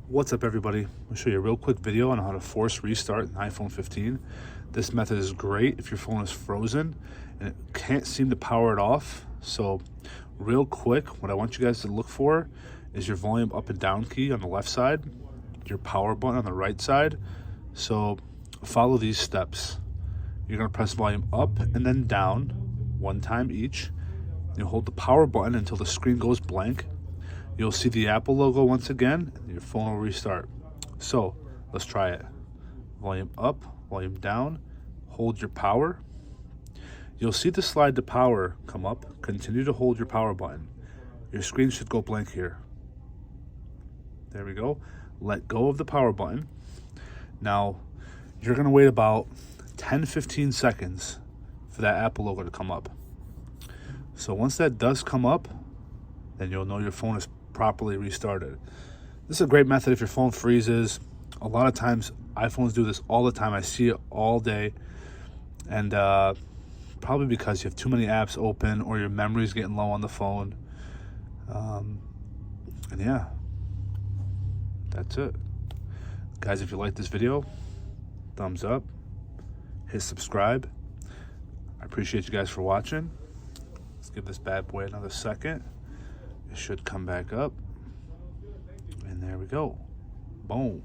What's up, everybody? I'll show you a real quick video on how to force restart an iPhone 15. This method is great if your phone is frozen and it can't seem to power it off. So real quick, what I want you guys to look for is your volume up and down key on the left side, your power button on the right side. So follow these steps. You're gonna press volume up and then down one time each. You hold the power button until the screen goes blank. You'll see the Apple logo once again, and your phone will restart. So let's try it. Volume up, volume down, hold your power. You'll see the slide to power come up. Continue to hold your power button. Your screen should go blank here. There we go. Let go of the power button. Now, you're gonna wait about 10-15 seconds for that Apple logo to come up. So once that does come up, then you'll know your phone is properly restarted. This is a great method if your phone freezes. A lot of times iPhones do this all the time. I see it all day, and probably because you have too many apps open or your memory's getting low on the phone. And yeah, that's it, guys. If you like this video, thumbs up, hit subscribe. I appreciate you guys for watching. Let's give this bad boy another second. It should come back up, and there we go. Boom.